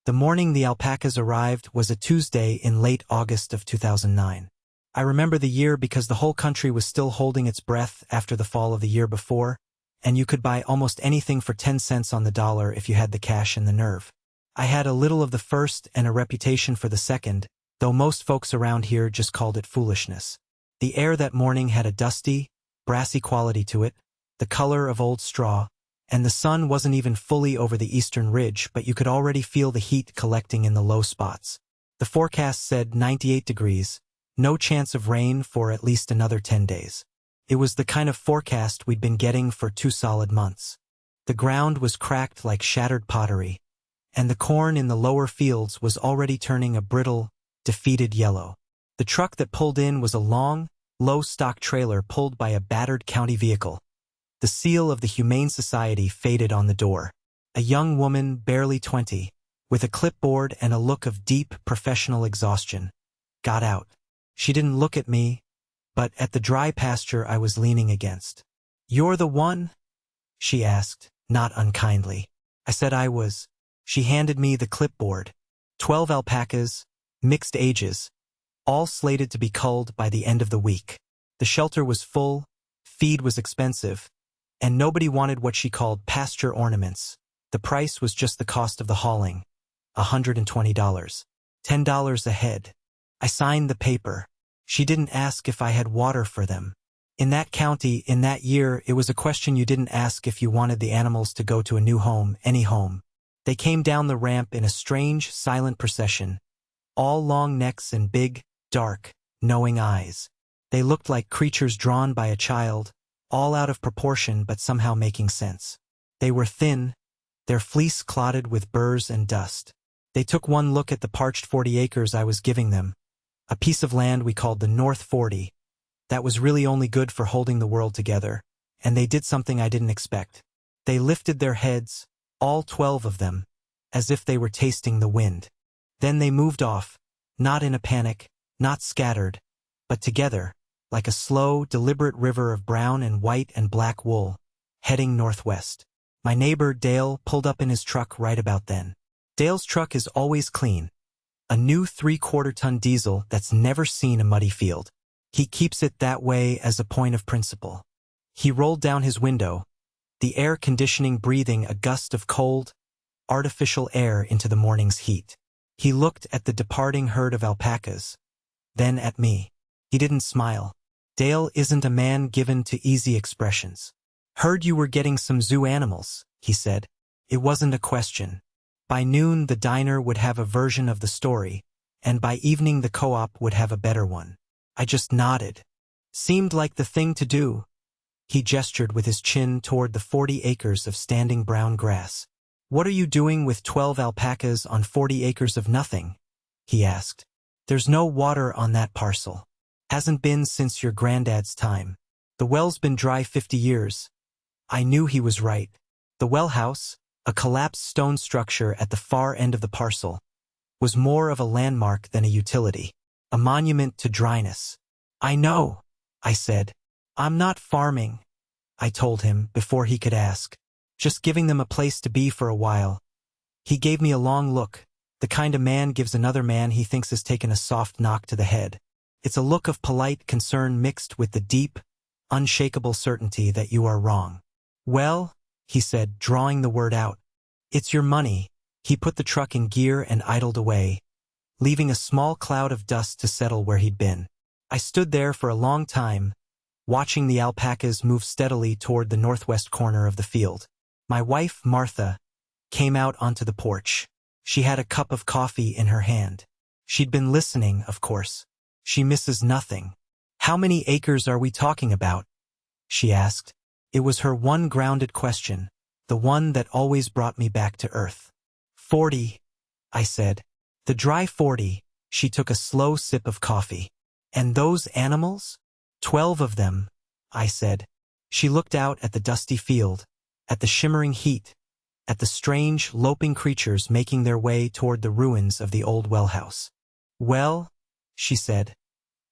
The morning the alpacas arrived was a Tuesday in late August of 2009. I remember the year because the whole country was still holding its breath after the fall of the year before, and you could buy almost anything for 10 cents on the dollar if you had the cash and the nerve. I had a little of the first and a reputation for the second, though most folks around here just called it foolishness. The air that morning had a dusty, brassy quality to it, the color of old straw, and the sun wasn't even fully over the eastern ridge, but you could already feel the heat collecting in the low spots. The forecast said 98 degrees, no chance of rain for at least another 10 days. It was the kind of forecast we'd been getting for 2 solid months. The ground was cracked like shattered pottery, and the corn in the lower fields was already turning a brittle, defeated yellow. The truck that pulled in was a long, low-stock trailer pulled by a battered county vehicle. The seal of the Humane Society faded on the door. A young woman, barely 20, with a clipboard and a look of deep, professional exhaustion, got out. She didn't look at me, but at the dry pasture I was leaning against. "You're the one?" she asked, not unkindly. I said I was. She handed me the clipboard. 12 alpacas, mixed ages, all slated to be culled by the end of the week. The shelter was full, feed was expensive, and nobody wanted what she called pasture ornaments. The price was just the cost of the hauling, $120. $10 a head. I signed the paper. She didn't ask if I had water for them. In that county, in that year, it was a question you didn't ask if you wanted the animals to go to a new home, any home. They came down the ramp in a strange, silent procession, all long necks and big, dark, knowing eyes. They looked like creatures drawn by a child, all out of proportion but somehow making sense. They were thin, their fleece clotted with burrs and dust. They took one look at the parched 40 acres I was giving them, a piece of land we called the North 40, that was really only good for holding the world together, and they did something I didn't expect. They lifted their heads, all 12 of them, as if they were tasting the wind. Then they moved off, not in a panic, not scattered, but together, like a slow, deliberate river of brown and white and black wool, heading northwest. My neighbor, Dale, pulled up in his truck right about then. Dale's truck is always clean. A new 3/4-ton diesel that's never seen a muddy field. He keeps it that way as a point of principle. He rolled down his window, the air conditioning breathing a gust of cold, artificial air into the morning's heat. He looked at the departing herd of alpacas, then at me. He didn't smile. Dale isn't a man given to easy expressions. "Heard you were getting some zoo animals," he said. It wasn't a question. By noon the diner would have a version of the story, and by evening the co-op would have a better one. I just nodded. Seemed like the thing to do. He gestured with his chin toward the 40 acres of standing brown grass. "What are you doing with 12 alpacas on 40 acres of nothing?" he asked. "There's no water on that parcel. Hasn't been since your granddad's time. The well's been dry 50 years. I knew he was right. The well house, a collapsed stone structure at the far end of the parcel, was more of a landmark than a utility, a monument to dryness. "I know," I said. "I'm not farming," I told him before he could ask. "Just giving them a place to be for a while." He gave me a long look, the kind a man gives another man he thinks has taken a soft knock to the head. It's a look of polite concern mixed with the deep, unshakable certainty that you are wrong. "Well," he said, drawing the word out, "it's your money." He put the truck in gear and idled away, leaving a small cloud of dust to settle where he'd been. I stood there for a long time, watching the alpacas move steadily toward the northwest corner of the field. My wife, Martha, came out onto the porch. She had a cup of coffee in her hand. She'd been listening, of course. She misses nothing. "How many acres are we talking about?" she asked. It was her one grounded question, the one that always brought me back to earth. 40, I said. "The dry 40, she took a slow sip of coffee. "And those animals?" 12 of them, I said. She looked out at the dusty field, at the shimmering heat, at the strange, loping creatures making their way toward the ruins of the old well house. "Well," she said,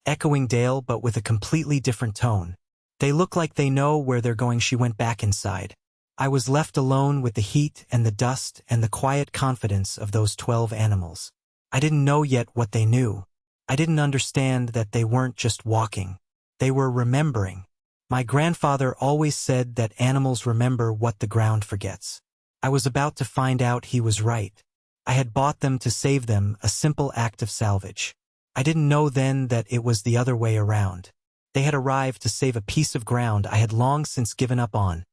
echoing Dale but with a completely different tone. "They look like they know where they're going." She went back inside. I was left alone with the heat and the dust and the quiet confidence of those 12 animals. I didn't know yet what they knew. I didn't understand that they weren't just walking. They were remembering. My grandfather always said that animals remember what the ground forgets. I was about to find out he was right. I had bought them to save them, a simple act of salvage. I didn't know then that it was the other way around. They had arrived to save a piece of ground I had long since given up on,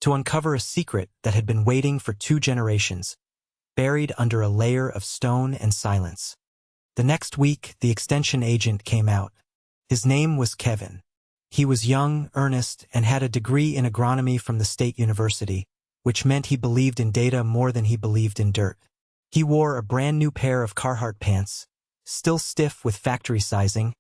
to uncover a secret that had been waiting for 2 generations, buried under a layer of stone and silence. The next week, the extension agent came out. His name was Kevin. He was young, earnest, and had a degree in agronomy from the state university, which meant he believed in data more than he believed in dirt. He wore a brand new pair of Carhartt pants, still stiff with factory sizing,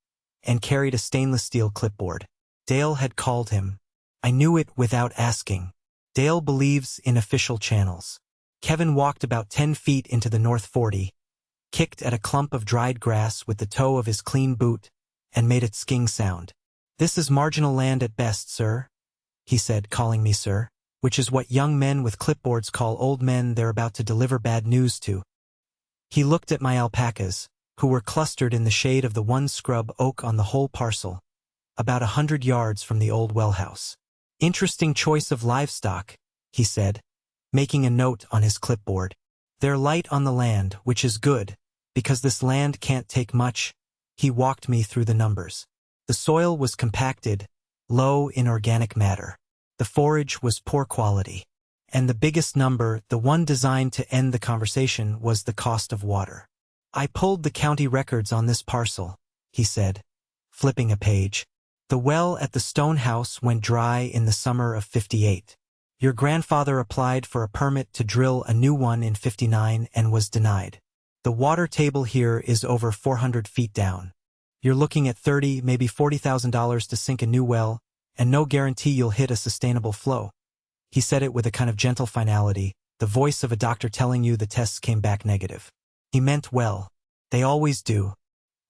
and carried a stainless steel clipboard. Dale had called him. I knew it without asking. Dale believes in official channels. Kevin walked about 10 feet into the North 40, kicked at a clump of dried grass with the toe of his clean boot, and made it sking sound. "This is marginal land at best, sir," he said, calling me sir, which is what young men with clipboards call old men they're about to deliver bad news to. He looked at my alpacas, who were clustered in the shade of the one scrub oak on the whole parcel, about 100 yards from the old well house. "Interesting choice of livestock," he said, making a note on his clipboard. "They're light on the land, which is good, because this land can't take much." He walked me through the numbers. The soil was compacted, low in organic matter. The forage was poor quality. And the biggest number, the one designed to end the conversation, was the cost of water. "I pulled the county records on this parcel," he said, flipping a page. "The well at the stone house went dry in the summer of '58. Your grandfather applied for a permit to drill a new one in '59 and was denied. The water table here is over 400 feet down. You're looking at $30, maybe $40,000 to sink a new well, and no guarantee you'll hit a sustainable flow." He said it with a kind of gentle finality, the voice of a doctor telling you the tests came back negative. He meant well. They always do.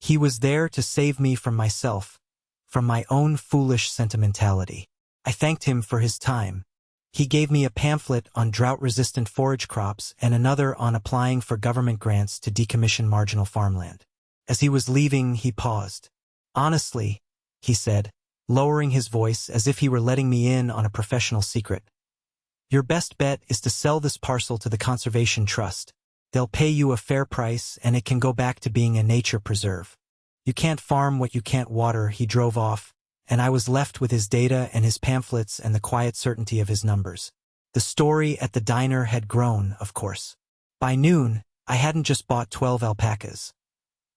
He was there to save me from myself, from my own foolish sentimentality. I thanked him for his time. He gave me a pamphlet on drought-resistant forage crops and another on applying for government grants to decommission marginal farmland. As he was leaving, he paused. "Honestly," he said, lowering his voice as if he were letting me in on a professional secret, "your best bet is to sell this parcel to the Conservation Trust. They'll pay you a fair price and it can go back to being a nature preserve. You can't farm what you can't water." He drove off, and I was left with his data and his pamphlets and the quiet certainty of his numbers. The story at the diner had grown, of course. By noon, I hadn't just bought 12 alpacas.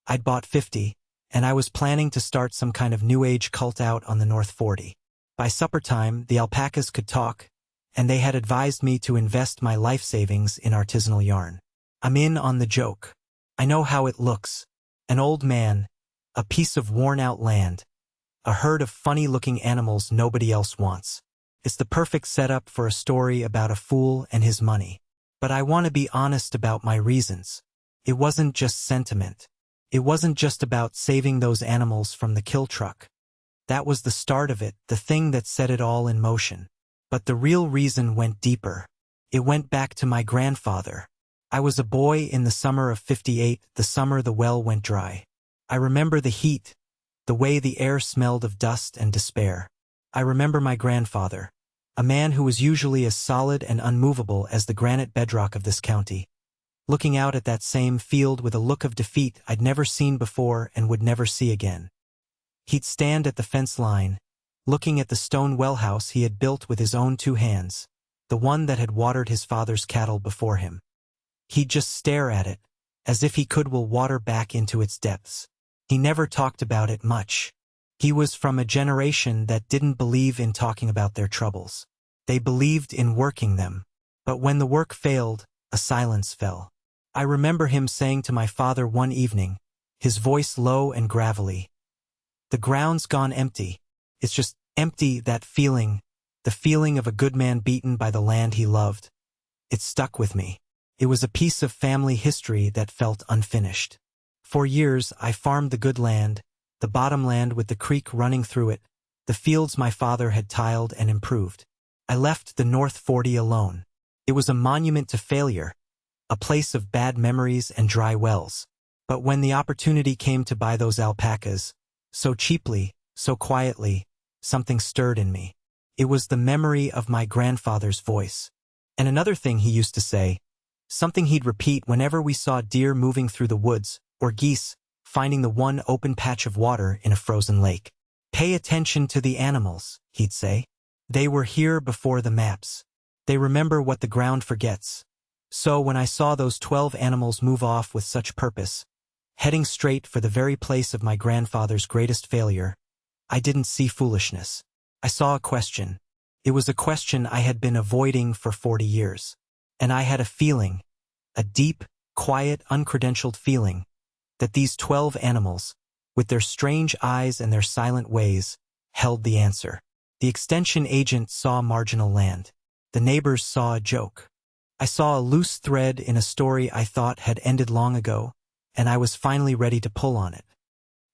I'd bought 50, and I was planning to start some kind of New Age cult out on the North 40. By supper time, the alpacas could talk, and they had advised me to invest my life savings in artisanal yarn. I'm in on the joke. I know how it looks. An old man, a piece of worn-out land, a herd of funny-looking animals nobody else wants. It's the perfect setup for a story about a fool and his money. But I want to be honest about my reasons. It wasn't just sentiment. It wasn't just about saving those animals from the kill truck. That was the start of it, the thing that set it all in motion. But the real reason went deeper. It went back to my grandfather. I was a boy in the summer of '58, the summer the well went dry. I remember the heat, the way the air smelled of dust and despair. I remember my grandfather, a man who was usually as solid and unmovable as the granite bedrock of this county, looking out at that same field with a look of defeat I'd never seen before and would never see again. He'd stand at the fence line, looking at the stone well house he had built with his own 2 hands, the one that had watered his father's cattle before him. He'd just stare at it, as if he could will water back into its depths. He never talked about it much. He was from a generation that didn't believe in talking about their troubles. They believed in working them. But when the work failed, a silence fell. I remember him saying to my father one evening, his voice low and gravelly, "The ground's gone empty. It's just empty." That feeling, the feeling of a good man beaten by the land he loved. It stuck with me. It was a piece of family history that felt unfinished. For years, I farmed the good land, the bottom land with the creek running through it, the fields my father had tiled and improved. I left the North 40 alone. It was a monument to failure, a place of bad memories and dry wells. But when the opportunity came to buy those alpacas, so cheaply, so quietly, something stirred in me. It was the memory of my grandfather's voice. And another thing he used to say, something he'd repeat whenever we saw deer moving through the woods, or geese finding the one open patch of water in a frozen lake. Pay attention to the animals, he'd say. They were here before the maps. They remember what the ground forgets. So when I saw those 12 animals move off with such purpose, heading straight for the very place of my grandfather's greatest failure, I didn't see foolishness. I saw a question. It was a question I had been avoiding for 40 years. And I had a feeling, a deep, quiet, uncredentialed feeling, that these 12 animals, with their strange eyes and their silent ways, held the answer. The extension agent saw marginal land. The neighbors saw a joke. I saw a loose thread in a story I thought had ended long ago, and I was finally ready to pull on it.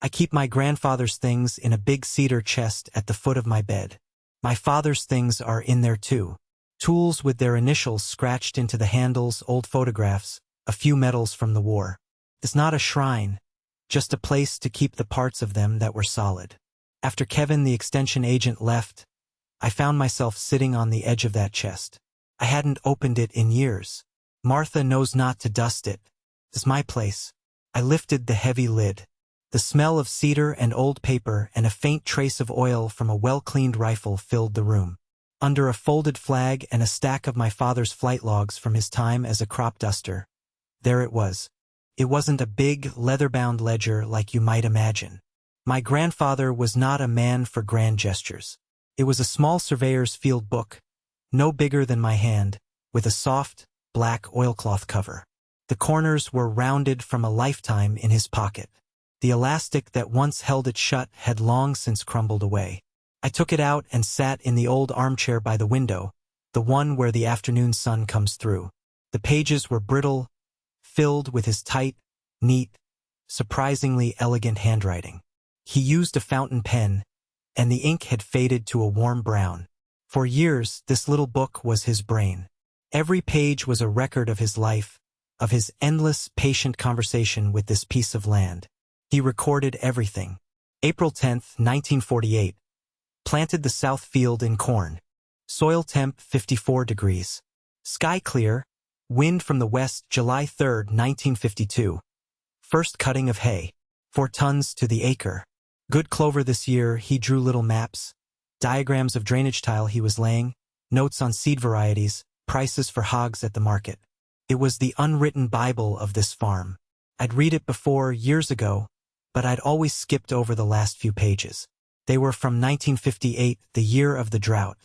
I keep my grandfather's things in a big cedar chest at the foot of my bed. My father's things are in there too. Tools with their initials scratched into the handles, old photographs, a few medals from the war. It's not a shrine, just a place to keep the parts of them that were solid. After Kevin, the extension agent, left, I found myself sitting on the edge of that chest. I hadn't opened it in years. Martha knows not to dust it. It's my place. I lifted the heavy lid. The smell of cedar and old paper and a faint trace of oil from a well-cleaned rifle filled the room. Under a folded flag and a stack of my father's flight logs from his time as a crop duster, there it was. It wasn't a big, leather-bound ledger like you might imagine. My grandfather was not a man for grand gestures. It was a small surveyor's field book, no bigger than my hand, with a soft, black oilcloth cover. The corners were rounded from a lifetime in his pocket. The elastic that once held it shut had long since crumbled away. I took it out and sat in the old armchair by the window, the one where the afternoon sun comes through. The pages were brittle, filled with his tight, neat, surprisingly elegant handwriting. He used a fountain pen, and the ink had faded to a warm brown. For years, this little book was his brain. Every page was a record of his life, of his endless, patient conversation with this piece of land. He recorded everything. April 10th, 1948. Planted the south field in corn. Soil temp 54 degrees. Sky clear. Wind from the west. July 3rd, 1952. First cutting of hay. 4 tons to the acre. Good clover this year. He drew little maps, diagrams of drainage tile he was laying, notes on seed varieties, prices for hogs at the market. It was the unwritten Bible of this farm. I'd read it before, years ago, but I'd always skipped over the last few pages. They were from 1958, the year of the drought.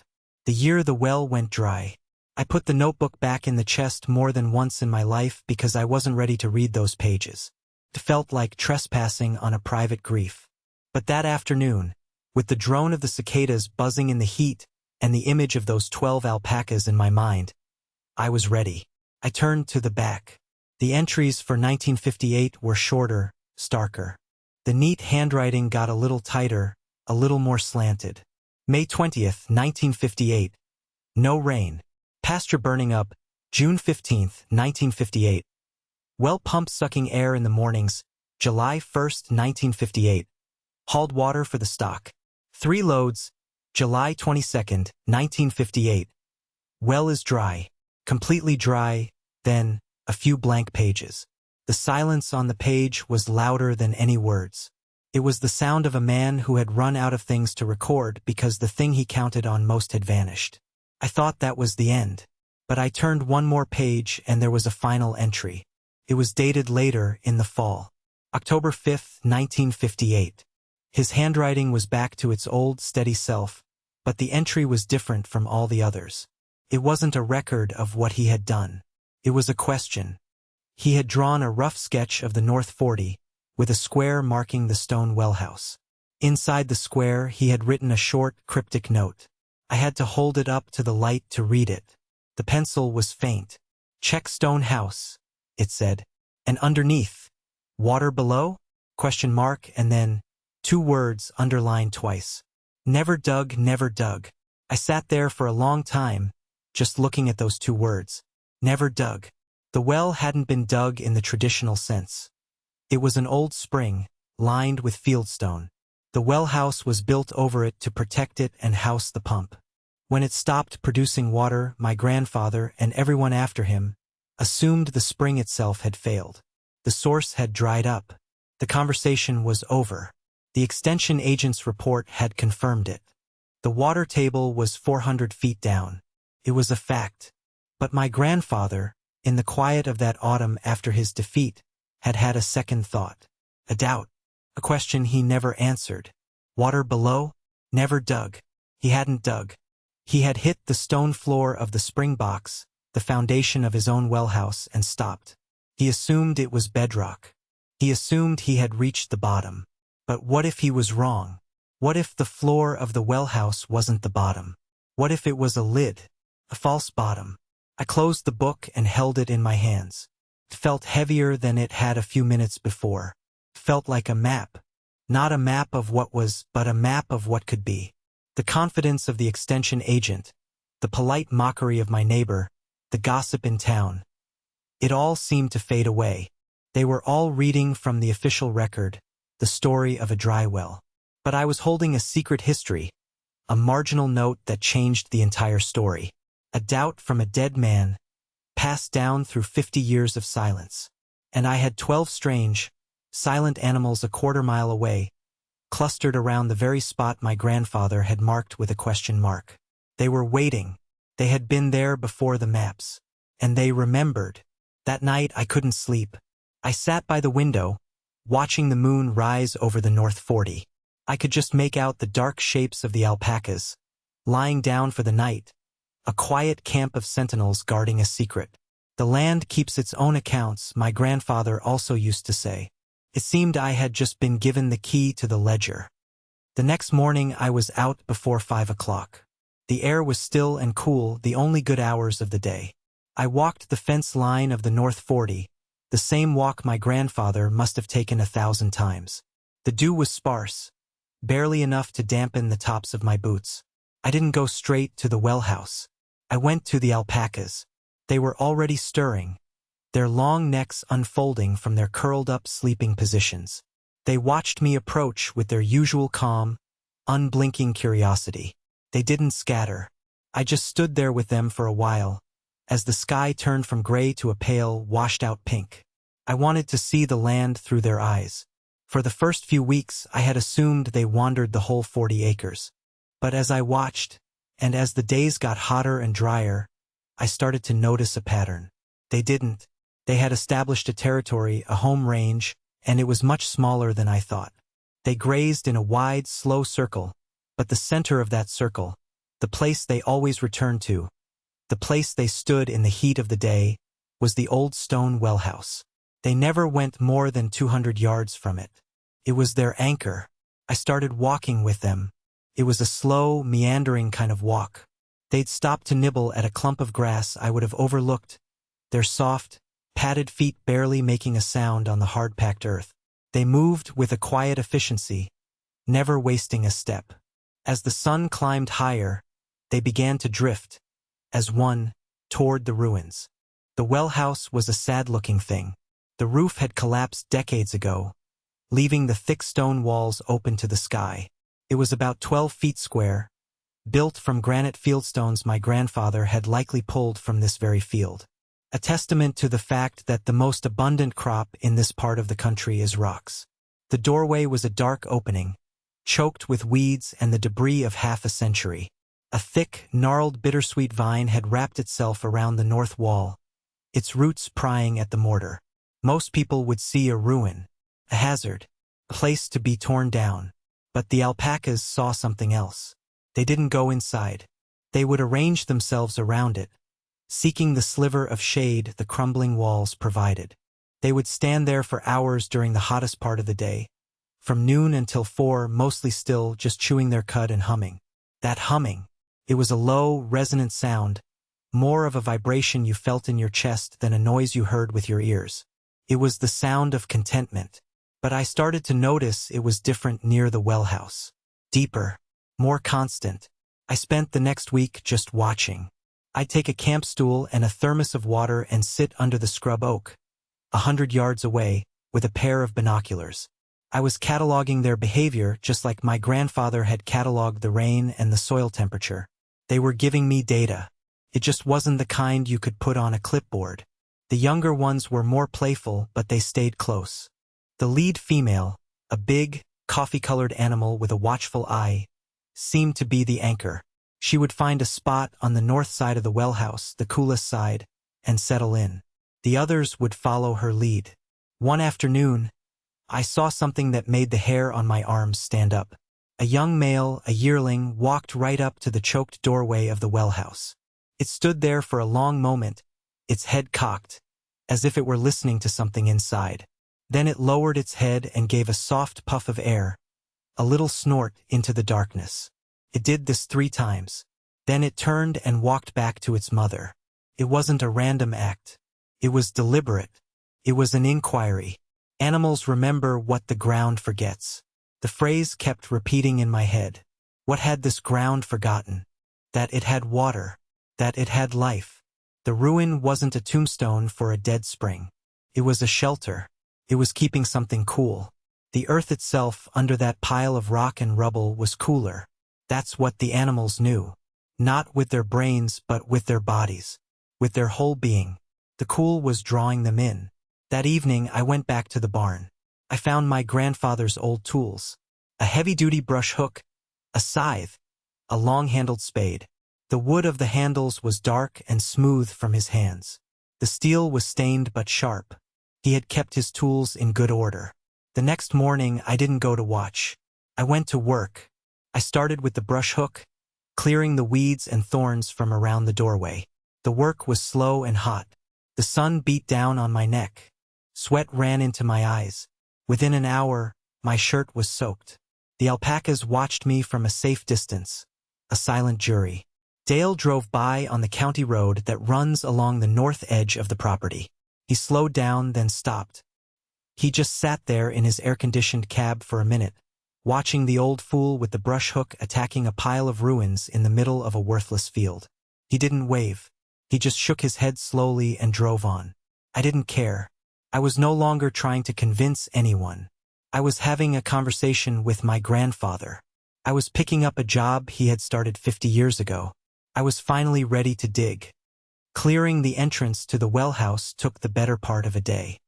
The year the well went dry. I put the notebook back in the chest more than once in my life because I wasn't ready to read those pages. It felt like trespassing on a private grief. But that afternoon, with the drone of the cicadas buzzing in the heat and the image of those 12 alpacas in my mind, I was ready. I turned to the back. The entries for 1958 were shorter, starker. The neat handwriting got a little tighter, a little more slanted. May 20th, 1958. No rain. Pasture burning up. June 15th, 1958. Well pump sucking air in the mornings. July 1st, 1958. Hauled water for the stock. 3 loads. July 22nd, 1958. Well is dry. Completely dry. Then, a few blank pages. The silence on the page was louder than any words. It was the sound of a man who had run out of things to record because the thing he counted on most had vanished. I thought that was the end. But I turned one more page and there was a final entry. It was dated later in the fall. October 5th, 1958. His handwriting was back to its old, steady self, but the entry was different from all the others. It wasn't a record of what he had done. It was a question. He had drawn a rough sketch of the North 40, with a square marking the stone well house. Inside the square, he had written a short, cryptic note. I had to hold it up to the light to read it. The pencil was faint. Check stone house, it said. And underneath, water below? ? And then, 2 words underlined twice. Never dug, never dug. I sat there for a long time, just looking at those two words. Never dug. The well hadn't been dug in the traditional sense. It was an old spring, lined with fieldstone. The well house was built over it to protect it and house the pump. When it stopped producing water, my grandfather and everyone after him assumed the spring itself had failed. The source had dried up. The conversation was over. The extension agent's report had confirmed it. The water table was 400 feet down. It was a fact. But my grandfather, in the quiet of that autumn after his defeat, had had a second thought. A doubt. A question he never answered. Water below? Never dug. He hadn't dug. He had hit the stone floor of the spring box, the foundation of his own well house, and stopped. He assumed it was bedrock. He assumed he had reached the bottom. But what if he was wrong? What if the floor of the well house wasn't the bottom? What if it was a lid? A false bottom? I closed the book and held it in my hands. It felt heavier than it had a few minutes before. It felt like a map. Not a map of what was, but a map of what could be. The confidence of the extension agent, the polite mockery of my neighbor, the gossip in town. It all seemed to fade away. They were all reading from the official record, the story of a dry well. But I was holding a secret history, a marginal note that changed the entire story. A doubt from a dead man, passed down through 50 years of silence. And I had 12 strange, silent animals a quarter-mile away, clustered around the very spot my grandfather had marked with a question mark. They were waiting. They had been there before the maps. And they remembered. That night I couldn't sleep. I sat by the window, watching the moon rise over the North 40. I could just make out the dark shapes of the alpacas, lying down for the night, a quiet camp of sentinels guarding a secret. The land keeps its own accounts, my grandfather also used to say. It seemed I had just been given the key to the ledger. The next morning I was out before 5 o'clock. The air was still and cool, the only good hours of the day. I walked the fence line of the North 40, the same walk my grandfather must have taken 1,000 times. The dew was sparse, barely enough to dampen the tops of my boots. I didn't go straight to the well house. I went to the alpacas. They were already stirring, their long necks unfolding from their curled-up sleeping positions. They watched me approach with their usual calm, unblinking curiosity. They didn't scatter. I just stood there with them for a while, as the sky turned from gray to a pale, washed-out pink. I wanted to see the land through their eyes. For the first few weeks, I had assumed they wandered the whole 40 acres. But as I watched, and as the days got hotter and drier, I started to notice a pattern. They didn't. They had established a territory, a home range, and it was much smaller than I thought. They grazed in a wide, slow circle, but the center of that circle, the place they always returned to, the place they stood in the heat of the day, was the old stone well house. They never went more than 200 yards from it. It was their anchor. I started walking with them. It was a slow, meandering kind of walk. They'd stop to nibble at a clump of grass I would have overlooked, their soft, padded feet barely making a sound on the hard-packed earth. They moved with a quiet efficiency, never wasting a step. As the sun climbed higher, they began to drift, as one, toward the ruins. The well house was a sad-looking thing. The roof had collapsed decades ago, leaving the thick stone walls open to the sky. It was about 12 feet square, built from granite fieldstones my grandfather had likely pulled from this very field. A testament to the fact that the most abundant crop in this part of the country is rocks. The doorway was a dark opening, choked with weeds and the debris of half a century. A thick, gnarled bittersweet vine had wrapped itself around the north wall, its roots prying at the mortar. Most people would see a ruin, a hazard, a place to be torn down. But the alpacas saw something else. They didn't go inside. They would arrange themselves around it, seeking the sliver of shade the crumbling walls provided. They would stand there for hours during the hottest part of the day, from noon until 4, mostly still, just chewing their cud and humming. That humming, it was a low, resonant sound, more of a vibration you felt in your chest than a noise you heard with your ears. It was the sound of contentment. But I started to notice it was different near the well house. Deeper, more constant. I spent the next week just watching. I'd take a camp stool and a thermos of water and sit under the scrub oak, 100 yards away, with a pair of binoculars. I was cataloging their behavior just like my grandfather had cataloged the rain and the soil temperature. They were giving me data. It just wasn't the kind you could put on a clipboard. The younger ones were more playful, but they stayed close. The lead female, a big, coffee-colored animal with a watchful eye, seemed to be the anchor. She would find a spot on the north side of the well house, the coolest side, and settle in. The others would follow her lead. One afternoon, I saw something that made the hair on my arms stand up. A young male, a yearling, walked right up to the choked doorway of the well house. It stood there for a long moment, its head cocked, as if it were listening to something inside. Then it lowered its head and gave a soft puff of air, a little snort into the darkness. It did this 3 times. Then it turned and walked back to its mother. It wasn't a random act. It was deliberate. It was an inquiry. Animals remember what the ground forgets. The phrase kept repeating in my head. What had this ground forgotten? That it had water. That it had life. The ruin wasn't a tombstone for a dead spring. It was a shelter. It was keeping something cool. The earth itself under that pile of rock and rubble was cooler. That's what the animals knew. Not with their brains, but with their bodies. With their whole being. The cool was drawing them in. That evening I went back to the barn. I found my grandfather's old tools. A heavy-duty brush hook, a scythe, a long-handled spade. The wood of the handles was dark and smooth from his hands. The steel was stained but sharp. He had kept his tools in good order. The next morning I didn't go to watch. I went to work. I started with the brush hook, clearing the weeds and thorns from around the doorway. The work was slow and hot. The sun beat down on my neck. Sweat ran into my eyes. Within an hour, my shirt was soaked. The alpacas watched me from a safe distance, a silent jury. Dale drove by on the county road that runs along the north edge of the property. He slowed down, then stopped. He just sat there in his air-conditioned cab for a minute, watching the old fool with the brush hook attacking a pile of ruins in the middle of a worthless field. He didn't wave. He just shook his head slowly and drove on. I didn't care. I was no longer trying to convince anyone. I was having a conversation with my grandfather. I was picking up a job he had started 50 years ago. I was finally ready to dig. Clearing the entrance to the well house took the better part of a day.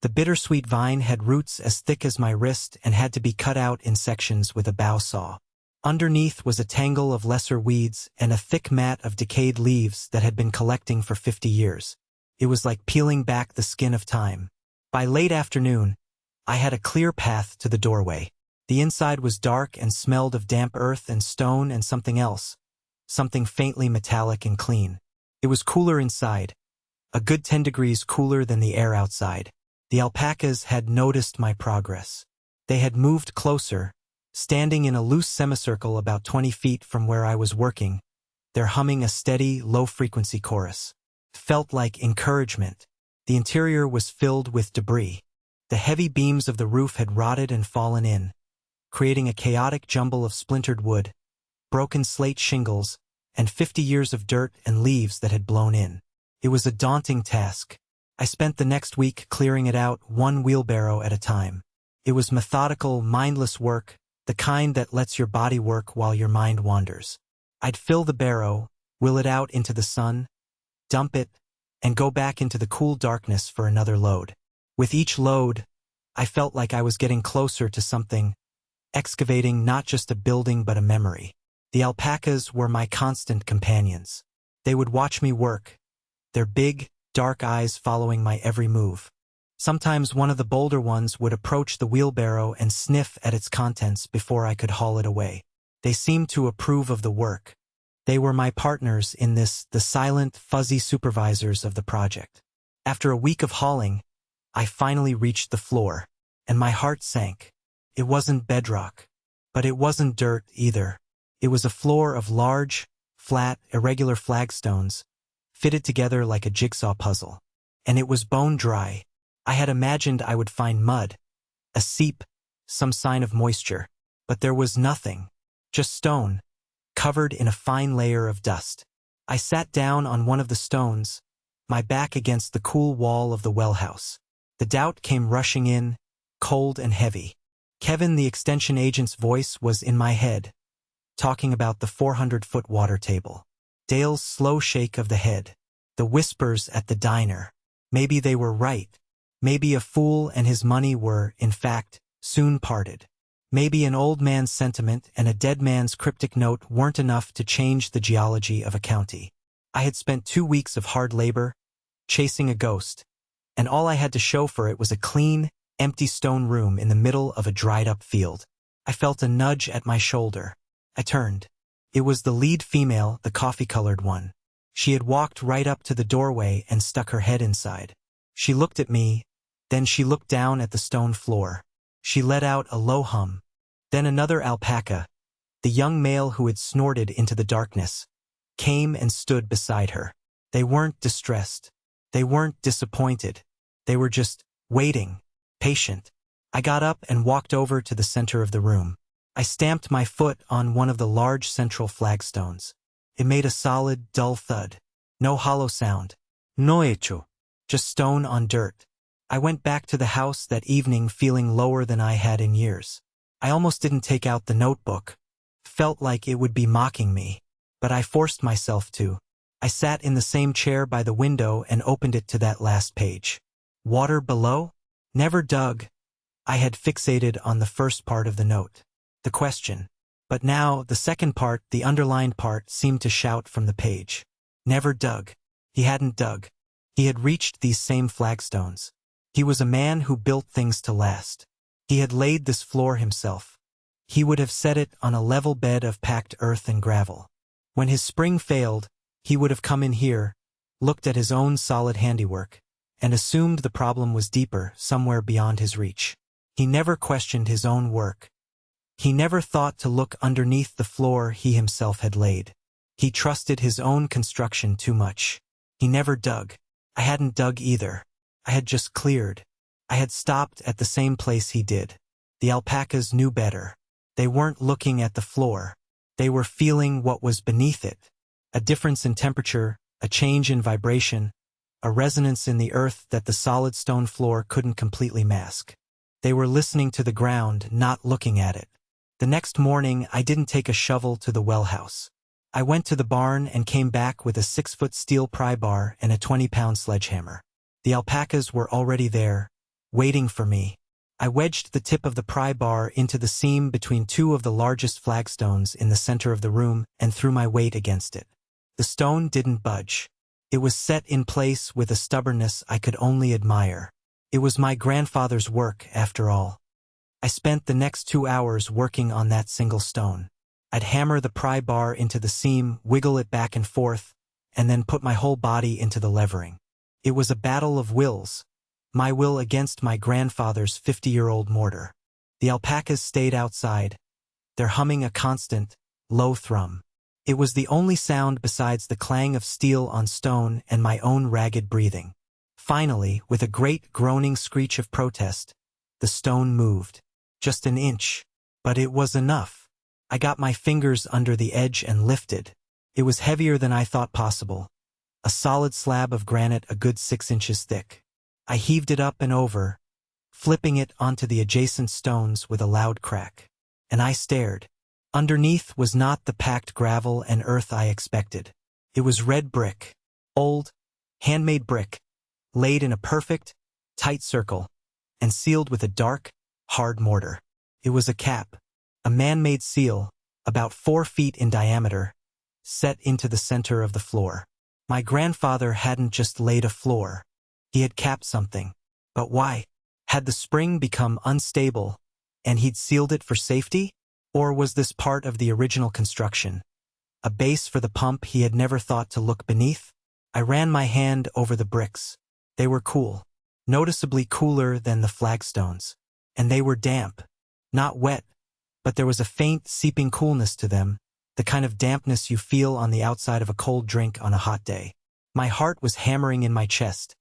The bittersweet vine had roots as thick as my wrist and had to be cut out in sections with a bow saw. Underneath was a tangle of lesser weeds and a thick mat of decayed leaves that had been collecting for 50 years. It was like peeling back the skin of time. By late afternoon, I had a clear path to the doorway. The inside was dark and smelled of damp earth and stone and something else, something faintly metallic and clean. It was cooler inside, a good 10 degrees cooler than the air outside. The alpacas had noticed my progress. They had moved closer, standing in a loose semicircle about 20 feet from where I was working, their humming a steady, low-frequency chorus. Felt like encouragement. The interior was filled with debris. The heavy beams of the roof had rotted and fallen in, creating a chaotic jumble of splintered wood, broken slate shingles, and 50 years of dirt and leaves that had blown in. It was a daunting task. I spent the next week clearing it out one wheelbarrow at a time. It was methodical, mindless work, the kind that lets your body work while your mind wanders. I'd fill the barrow, wheel it out into the sun, dump it, and go back into the cool darkness for another load. With each load, I felt like I was getting closer to something, excavating not just a building but a memory. The alpacas were my constant companions. They would watch me work, their big, dark eyes following my every move. Sometimes one of the bolder ones would approach the wheelbarrow and sniff at its contents before I could haul it away. They seemed to approve of the work. They were my partners in this, the silent, fuzzy supervisors of the project. After a week of hauling, I finally reached the floor, and my heart sank. It wasn't bedrock, but it wasn't dirt either. It was a floor of large, flat, irregular flagstones, fitted together like a jigsaw puzzle. And it was bone dry. I had imagined I would find mud, a seep, some sign of moisture. But there was nothing. Just stone. covered in a fine layer of dust. I sat down on one of the stones, my back against the cool wall of the well house. The doubt came rushing in, cold and heavy. Kevin, the extension agent's voice, was in my head, talking about the 400-foot water table. Dale's slow shake of the head. The whispers at the diner. Maybe they were right. Maybe a fool and his money were, in fact, soon parted. Maybe an old man's sentiment and a dead man's cryptic note weren't enough to change the geology of a county. I had spent 2 weeks of hard labor, chasing a ghost, and all I had to show for it was a clean, empty stone room in the middle of a dried-up field. I felt a nudge at my shoulder. I turned. It was the lead female, the coffee-colored one. She had walked right up to the doorway and stuck her head inside. She looked at me, then she looked down at the stone floor. She let out a low hum. Then another alpaca, the young male who had snorted into the darkness, came and stood beside her. They weren't distressed. They weren't disappointed. They were just waiting, patient. I got up and walked over to the center of the room. I stamped my foot on one of the large central flagstones. It made a solid, dull thud. No hollow sound. No echo. Just stone on dirt. I went back to the house that evening feeling lower than I had in years. I almost didn't take out the notebook. Felt like it would be mocking me. But I forced myself to. I sat in the same chair by the window and opened it to that last page. Water below? Never dug. I had fixated on the first part of the note. The question. But now, the second part, the underlined part, seemed to shout from the page. Never dug. He hadn't dug. He had reached these same flagstones. He was a man who built things to last. He had laid this floor himself. He would have set it on a level bed of packed earth and gravel. When his spring failed, he would have come in here, looked at his own solid handiwork, and assumed the problem was deeper, somewhere beyond his reach. He never questioned his own work. He never thought to look underneath the floor he himself had laid. He trusted his own construction too much. He never dug. I hadn't dug either. I had just cleared. I had stopped at the same place he did. The alpacas knew better. They weren't looking at the floor. They were feeling what was beneath it. A difference in temperature, a change in vibration, a resonance in the earth that the solid stone floor couldn't completely mask. They were listening to the ground, not looking at it. The next morning, I didn't take a shovel to the well house. I went to the barn and came back with a 6-foot steel pry bar and a 20-pound sledgehammer. The alpacas were already there, waiting for me. I wedged the tip of the pry bar into the seam between two of the largest flagstones in the center of the room and threw my weight against it. The stone didn't budge. It was set in place with a stubbornness I could only admire. It was my grandfather's work, after all. I spent the next 2 hours working on that single stone. I'd hammer the pry bar into the seam, wiggle it back and forth, and then put my whole body into the levering. It was a battle of wills. My will against my grandfather's 50-year-old mortar. The alpacas stayed outside, their humming a constant, low thrum. It was the only sound besides the clang of steel on stone and my own ragged breathing. Finally, with a great groaning screech of protest, the stone moved. Just an inch. But it was enough. I got my fingers under the edge and lifted. It was heavier than I thought possible. A solid slab of granite a good 6 inches thick. I heaved it up and over, flipping it onto the adjacent stones with a loud crack. And I stared. Underneath was not the packed gravel and earth I expected. It was red brick. Old, handmade brick, laid in a perfect, tight circle, and sealed with a dark, hard mortar. It was a cap, a man-made seal, about 4 feet in diameter, set into the center of the floor. My grandfather hadn't just laid a floor. He had capped something. But why? Had the spring become unstable, and he'd sealed it for safety? Or was this part of the original construction? A base for the pump he had never thought to look beneath? I ran my hand over the bricks. They were cool, noticeably cooler than the flagstones. And they were damp. Not wet, but there was a faint, seeping coolness to them, the kind of dampness you feel on the outside of a cold drink on a hot day. My heart was hammering in my chest,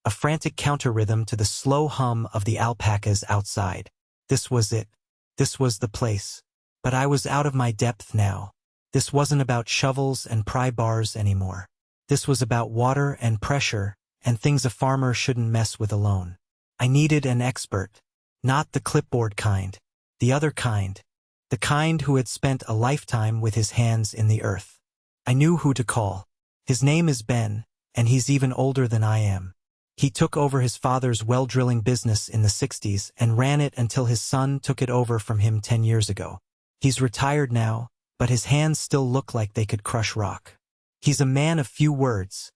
a frantic counter-rhythm to the slow hum of the alpacas outside. This was it. This was the place. But I was out of my depth now. This wasn't about shovels and pry bars anymore. This was about water and pressure and things a farmer shouldn't mess with alone. I needed an expert. Not the clipboard kind. The other kind. The kind who had spent a lifetime with his hands in the earth. I knew who to call. His name is Ben, and he's even older than I am. He took over his father's well drilling business in the 60s and ran it until his son took it over from him 10 years ago. He's retired now, but his hands still look like they could crush rock. He's a man of few words,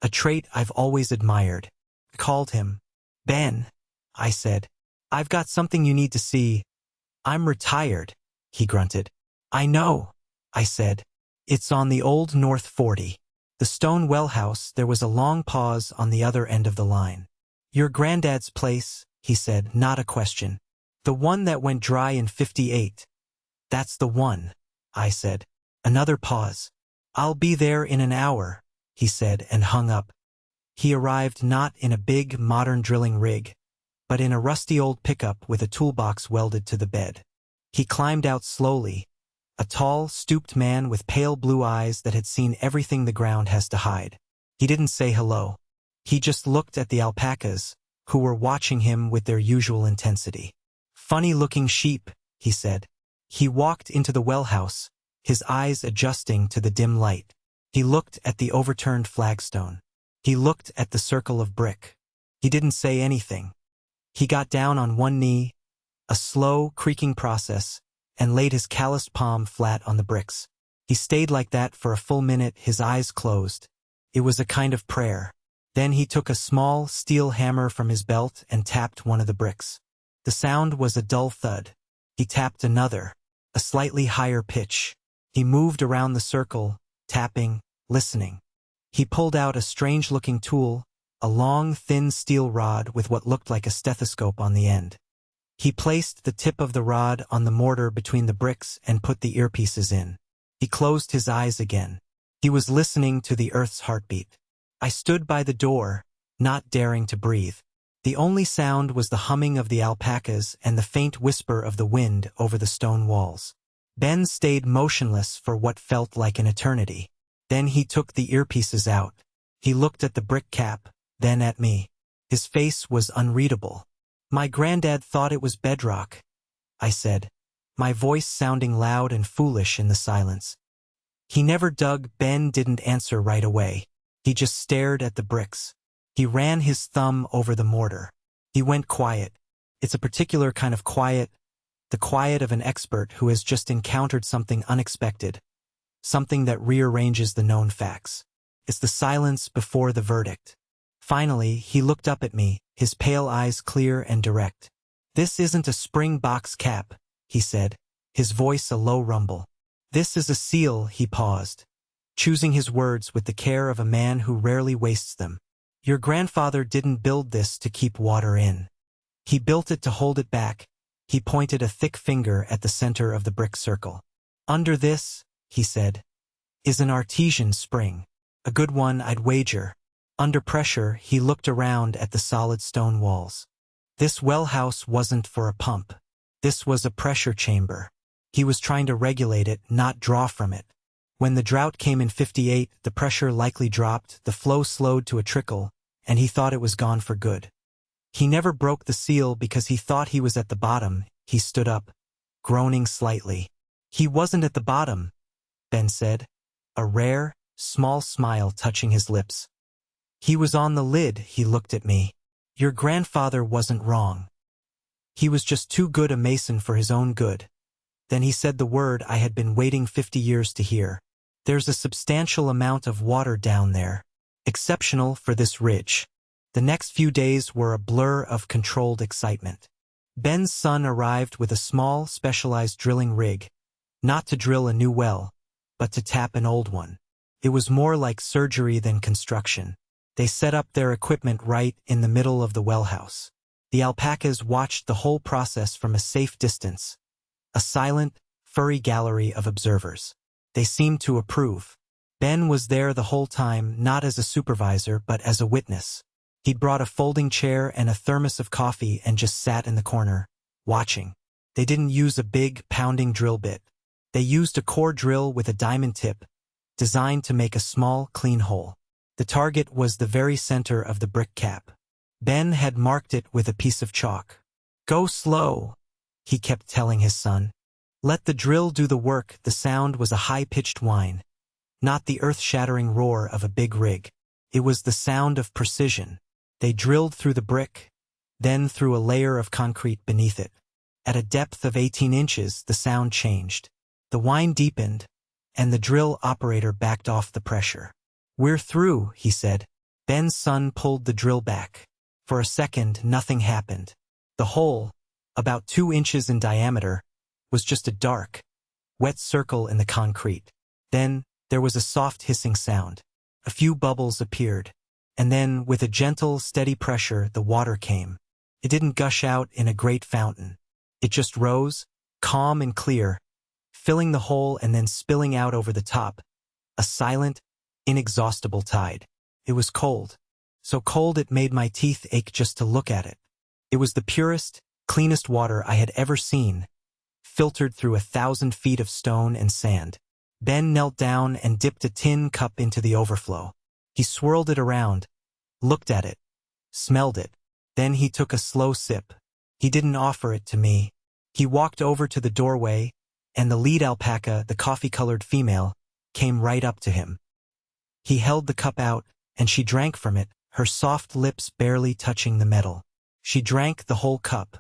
a trait I've always admired. I called him. Ben, I said, I've got something you need to see. I'm retired, he grunted. I know, I said. It's on the old North 40. The stone well house. There was a long pause on the other end of the line. Your granddad's place, he said, not a question. The one that went dry in 58. That's the one, I said. Another pause. I'll be there in an hour, he said and hung up. He arrived not in a big, modern drilling rig, but in a rusty old pickup with a toolbox welded to the bed. He climbed out slowly, a tall, stooped man with pale blue eyes that had seen everything the ground has to hide. He didn't say hello. He just looked at the alpacas, who were watching him with their usual intensity. Funny-looking sheep, he said. He walked into the well house, his eyes adjusting to the dim light. He looked at the overturned flagstone. He looked at the circle of brick. He didn't say anything. He got down on one knee, a slow, creaking process, and laid his calloused palm flat on the bricks. He stayed like that for a full minute, his eyes closed. It was a kind of prayer. Then he took a small steel hammer from his belt and tapped one of the bricks. The sound was a dull thud. He tapped another, a slightly higher pitch. He moved around the circle, tapping, listening. He pulled out a strange-looking tool, a long, thin steel rod with what looked like a stethoscope on the end. He placed the tip of the rod on the mortar between the bricks and put the earpieces in. He closed his eyes again. He was listening to the earth's heartbeat. I stood by the door, not daring to breathe. The only sound was the humming of the alpacas and the faint whisper of the wind over the stone walls. Ben stayed motionless for what felt like an eternity. Then he took the earpieces out. He looked at the brick cap, then at me. His face was unreadable. My granddad thought it was bedrock, I said, my voice sounding loud and foolish in the silence. He never dug. Ben didn't answer right away. He just stared at the bricks. He ran his thumb over the mortar. He went quiet. It's a particular kind of quiet, the quiet of an expert who has just encountered something unexpected, something that rearranges the known facts. It's the silence before the verdict. Finally, he looked up at me, his pale eyes clear and direct. This isn't a spring box cap, he said, his voice a low rumble. This is a seal. He paused, choosing his words with the care of a man who rarely wastes them. Your grandfather didn't build this to keep water in. He built it to hold it back. He pointed a thick finger at the center of the brick circle. Under this, he said, is an artesian spring. A good one, I'd wager. Under pressure, he looked around at the solid stone walls. This well house wasn't for a pump. This was a pressure chamber. He was trying to regulate it, not draw from it. When the drought came in 58, the pressure likely dropped, the flow slowed to a trickle, and he thought it was gone for good. He never broke the seal because he thought he was at the bottom. He stood up, groaning slightly. He wasn't at the bottom, Ben said, a rare, small smile touching his lips. He was on the lid. He looked at me. Your grandfather wasn't wrong. He was just too good a mason for his own good. Then he said the word I had been waiting 50 years to hear. There's a substantial amount of water down there. Exceptional for this ridge. The next few days were a blur of controlled excitement. Ben's son arrived with a small, specialized drilling rig, not to drill a new well, but to tap an old one. It was more like surgery than construction. They set up their equipment right in the middle of the well house. The alpacas watched the whole process from a safe distance, a silent, furry gallery of observers. They seemed to approve. Ben was there the whole time, not as a supervisor but as a witness. He'd brought a folding chair and a thermos of coffee and just sat in the corner, watching. They didn't use a big, pounding drill bit. They used a core drill with a diamond tip, designed to make a small, clean hole. The target was the very center of the brick cap. Ben had marked it with a piece of chalk. "Go slow," he kept telling his son. "Let the drill do the work." The sound was a high-pitched whine, not the earth-shattering roar of a big rig. It was the sound of precision. They drilled through the brick, then through a layer of concrete beneath it. At a depth of 18 inches, the sound changed. The whine deepened, and the drill operator backed off the pressure. "We're through," he said. Ben's son pulled the drill back. For a second, nothing happened. The hole, about 2 inches in diameter, was just a dark, wet circle in the concrete. Then, there was a soft hissing sound. A few bubbles appeared. And then, with a gentle, steady pressure, the water came. It didn't gush out in a great fountain. It just rose, calm and clear, filling the hole and then spilling out over the top. A silent, inexhaustible tide. It was cold. So cold it made my teeth ache just to look at it. It was the purest, cleanest water I had ever seen, filtered through 1,000 feet of stone and sand. Ben knelt down and dipped a tin cup into the overflow. He swirled it around, looked at it, smelled it. Then he took a slow sip. He didn't offer it to me. He walked over to the doorway, and the lead alpaca, the coffee-colored female, came right up to him. He held the cup out, and she drank from it, her soft lips barely touching the metal. She drank the whole cup.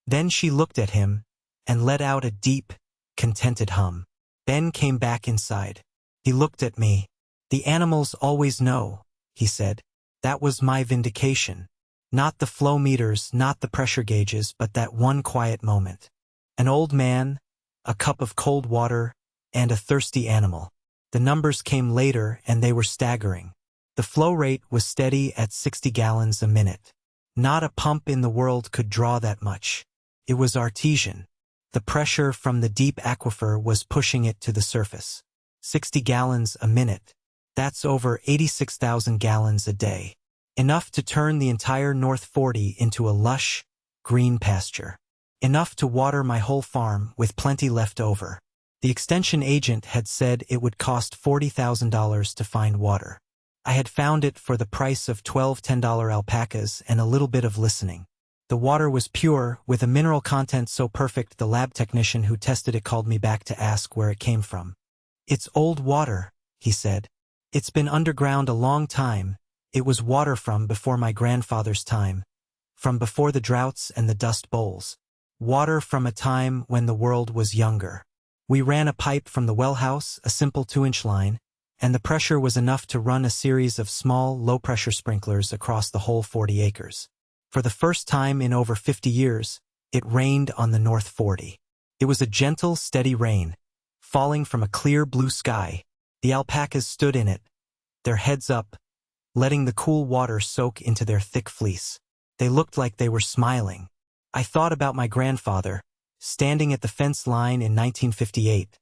Then she looked at him, and let out a deep, contented hum. Ben came back inside. He looked at me. "The animals always know," he said. That was my vindication. Not the flow meters, not the pressure gauges, but that one quiet moment. An old man, a cup of cold water, and a thirsty animal. The numbers came later, and they were staggering. The flow rate was steady at 60 gallons a minute. Not a pump in the world could draw that much. It was artesian. The pressure from the deep aquifer was pushing it to the surface. 60 gallons a minute. That's over 86,000 gallons a day. Enough to turn the entire North 40 into a lush, green pasture. Enough to water my whole farm with plenty left over. The extension agent had said it would cost $40,000 to find water. I had found it for the price of 12 $10 alpacas and a little bit of listening. The water was pure, with a mineral content so perfect the lab technician who tested it called me back to ask where it came from. "It's old water," he said. "It's been underground a long time. It was water from before my grandfather's time, from before the droughts and the dust bowls. Water from a time when the world was younger. We ran a pipe from the well house, a simple 2-inch line, and the pressure was enough to run a series of small, low-pressure sprinklers across the whole 40 acres. For the first time in over 50 years, it rained on the North 40. It was a gentle, steady rain, falling from a clear blue sky. The alpacas stood in it, their heads up, letting the cool water soak into their thick fleece. They looked like they were smiling. I thought about my grandfather, standing at the fence line in 1958,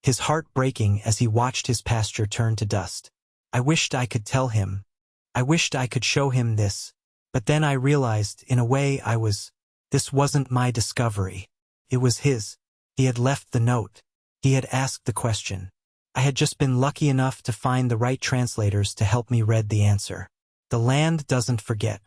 his heart breaking as he watched his pasture turn to dust. I wished I could tell him. I wished I could show him this. But then I realized, in a way, this wasn't my discovery. It was his. He had left the note. He had asked the question. I had just been lucky enough to find the right translators to help me read the answer. The land doesn't forget.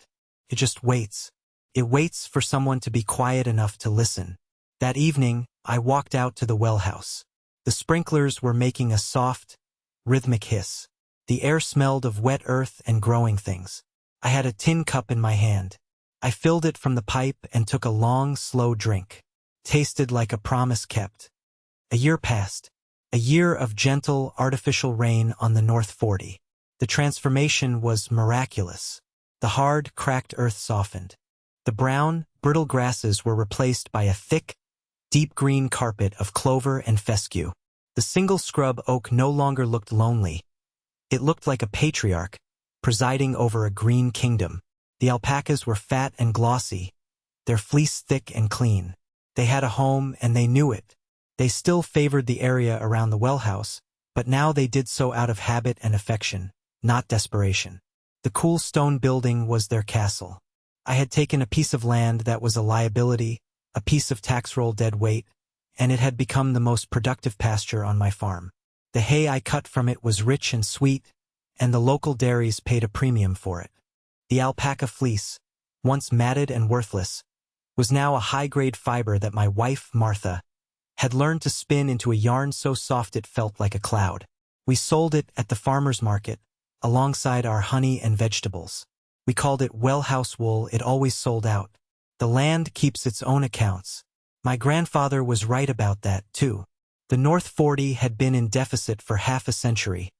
It just waits. It waits for someone to be quiet enough to listen. That evening, I walked out to the well house. The sprinklers were making a soft, rhythmic hiss. The air smelled of wet earth and growing things. I had a tin cup in my hand. I filled it from the pipe and took a long, slow drink. Tasted like a promise kept. A year passed. A year of gentle, artificial rain on the North 40. The transformation was miraculous. The hard, cracked earth softened. The brown, brittle grasses were replaced by a thick, deep green carpet of clover and fescue. The single scrub oak no longer looked lonely. It looked like a patriarch, presiding over a green kingdom. The alpacas were fat and glossy, their fleece thick and clean. They had a home and they knew it. They still favored the area around the well house, but now they did so out of habit and affection, not desperation. The cool stone building was their castle. I had taken a piece of land that was a liability, a piece of tax roll dead weight, and it had become the most productive pasture on my farm. The hay I cut from it was rich and sweet, and the local dairies paid a premium for it. The alpaca fleece, once matted and worthless, was now a high-grade fiber that my wife, Martha, had learned to spin into a yarn so soft it felt like a cloud. We sold it at the farmer's market, alongside our honey and vegetables. We called it wellhouse wool. It always sold out. The land keeps its own accounts. My grandfather was right about that, too. The North 40 had been in deficit for half a century,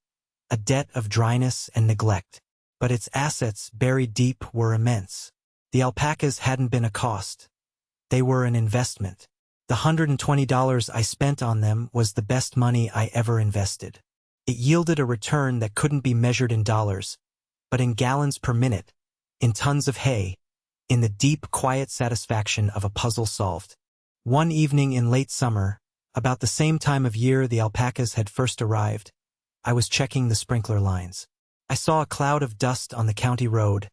a debt of dryness and neglect. But its assets, buried deep, were immense. The alpacas hadn't been a cost. They were an investment. The $120 I spent on them was the best money I ever invested. It yielded a return that couldn't be measured in dollars, but in gallons per minute, in tons of hay, in the deep, quiet satisfaction of a puzzle solved. One evening in late summer, about the same time of year the alpacas had first arrived, I was checking the sprinkler lines. I saw a cloud of dust on the county road,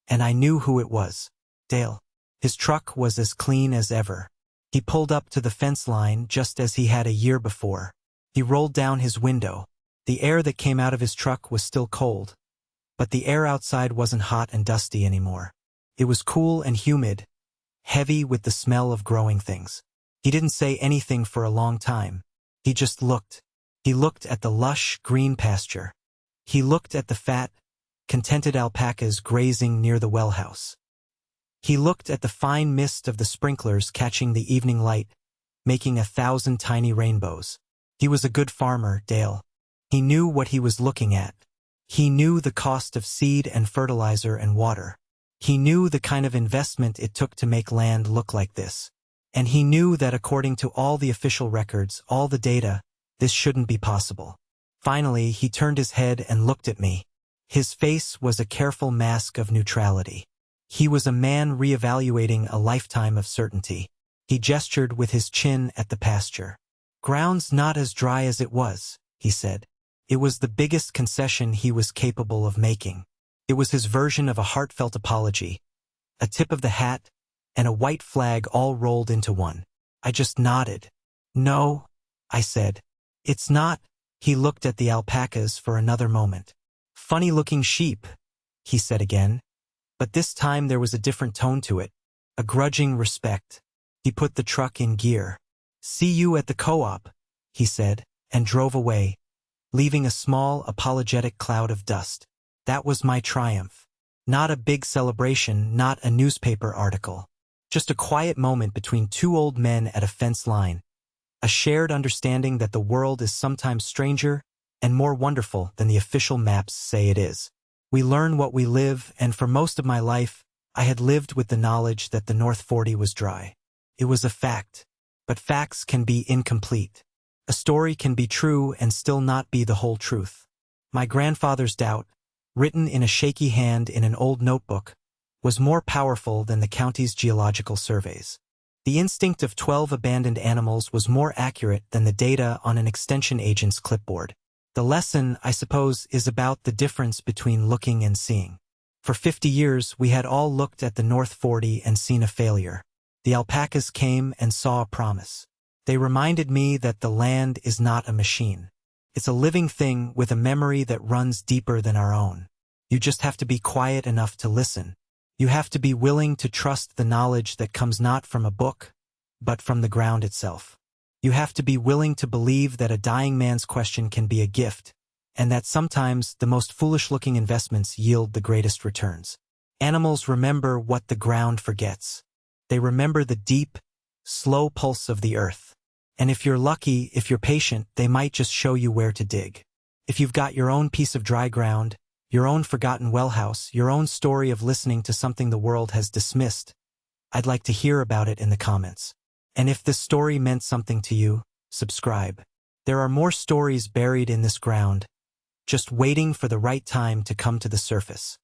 and I knew who it was. Dale. His truck was as clean as ever. He pulled up to the fence line just as he had a year before. He rolled down his window. The air that came out of his truck was still cold, but the air outside wasn't hot and dusty anymore. It was cool and humid, heavy with the smell of growing things. He didn't say anything for a long time. He just looked. He looked at the lush, green pasture. He looked at the fat, contented alpacas grazing near the well house. He looked at the fine mist of the sprinklers catching the evening light, making 1,000 tiny rainbows. He was a good farmer, Dale. He knew what he was looking at. He knew the cost of seed and fertilizer and water. He knew the kind of investment it took to make land look like this. And he knew that according to all the official records, all the data, this shouldn't be possible. Finally, he turned his head and looked at me. His face was a careful mask of neutrality. He was a man reevaluating a lifetime of certainty. He gestured with his chin at the pasture. "Ground's not as dry as it was," he said. It was the biggest concession he was capable of making. It was his version of a heartfelt apology, a tip of the hat, and a white flag all rolled into one. I just nodded. "No," I said. "It's not." He looked at the alpacas for another moment. "Funny-looking sheep," he said again. But this time there was a different tone to it, a grudging respect. He put the truck in gear. "See you at the co-op," he said, and drove away, leaving a small, apologetic cloud of dust. That was my triumph. Not a big celebration, not a newspaper article. Just a quiet moment between two old men at a fence line. A shared understanding that the world is sometimes stranger and more wonderful than the official maps say it is. We learn what we live, and for most of my life, I had lived with the knowledge that the North 40 was dry. It was a fact, but facts can be incomplete. A story can be true and still not be the whole truth. My grandfather's doubt, written in a shaky hand in an old notebook, was more powerful than the county's geological surveys. The instinct of 12 abandoned animals was more accurate than the data on an extension agent's clipboard. The lesson, I suppose, is about the difference between looking and seeing. For 50 years, we had all looked at the North 40 and seen a failure. The alpacas came and saw a promise. They reminded me that the land is not a machine. It's a living thing with a memory that runs deeper than our own. You just have to be quiet enough to listen. You have to be willing to trust the knowledge that comes not from a book, but from the ground itself. You have to be willing to believe that a dying man's question can be a gift, and that sometimes the most foolish-looking investments yield the greatest returns. Animals remember what the ground forgets. They remember the deep, slow pulse of the earth. And if you're lucky, if you're patient, they might just show you where to dig. If you've got your own piece of dry ground, your own forgotten wellhouse, your own story of listening to something the world has dismissed, I'd like to hear about it in the comments. And if this story meant something to you, subscribe. There are more stories buried in this ground, just waiting for the right time to come to the surface.